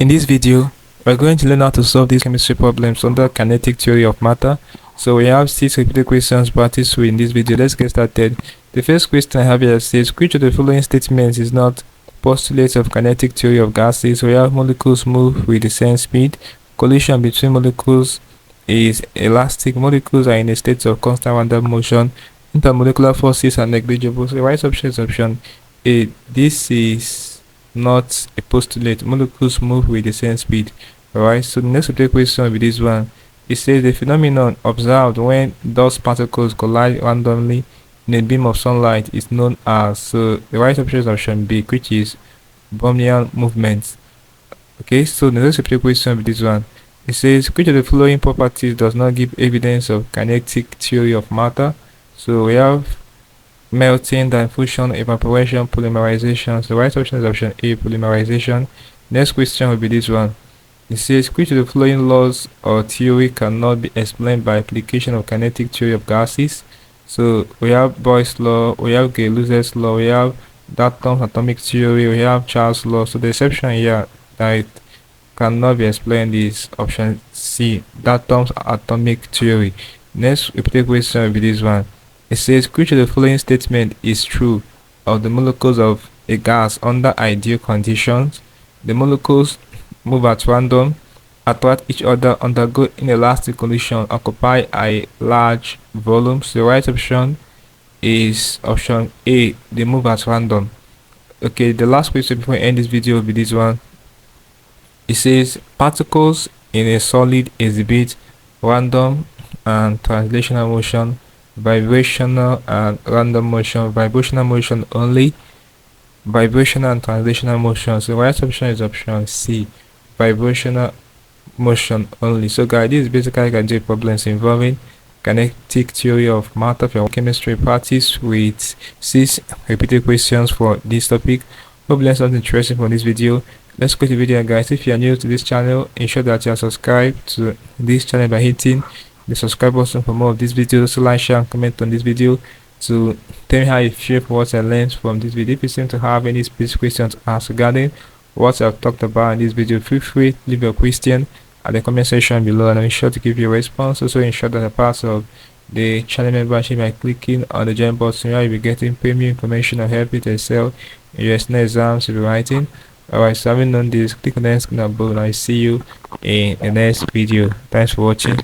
In this video, we're going to learn how to solve these chemistry problems under kinetic theory of matter. So we have 6 repeated questions practiced in this video. Let's get started. The first question I have here says, which of the following statements is not postulates of kinetic theory of gases? We have molecules move with the same speed, collision between molecules is elastic, molecules are in a state of constant random motion, intermolecular forces are negligible. So the right option is option A. This is not a postulate. Molecules move with the same speed. Alright, so the next question will be this one. It says the phenomenon observed when dust particles collide randomly in a beam of sunlight is known as. So the right option is option B, which is Brownian movement. Okay, so the next question will be this one. It says which of the following properties does not give evidence of kinetic theory of matter? So we have melting, diffusion, evaporation, polymerization. So the right option is option A, polymerization. Next question will be this one. It says which of the following laws or theory cannot be explained by application of kinetic theory of gases? So we have Boyle's law, we have Gay-Lussac's law, we have Dalton's atomic theory, we have Charles' law. So the exception here that it cannot be explained is option C, Dalton's atomic theory. Next repeated question will be this one. It says which of the following statement is true of the molecules of a gas under ideal conditions? The molecules move at random, attract each other, undergo inelastic collision, occupy a large volume. So the right option is option A, they move at random. Okay, the last question before I end this video will be this one. It says particles in a solid exhibit random and translational motion, vibrational and random motion, vibrational motion only, vibrational and translational motion. So the right option is option C, vibrational motion only. So guys, this is basically kinetic problems involving kinetic theory of matter for chemistry practice with 6 repeated questions for this topic. Hope you learned something interesting from this video. Let's go to the video, guys. If you are new to this channel, ensure that you are subscribed to this channel by hitting the subscribe button for more of these videos. Also like, share and comment on this video to tell me how you feel for what I learned from this video. If you seem to have any specific questions asked regarding what I've talked about in this video, feel free to leave your question at the comment section below and I'll be sure to give you a response. Also ensure that you're part of the channel membership by clicking on the join button where you'll be getting premium information and help you to excel in your external exams you'll be writing. Alright, so having done this, click on the screen above and I'll see you in the next video. Thanks for watching.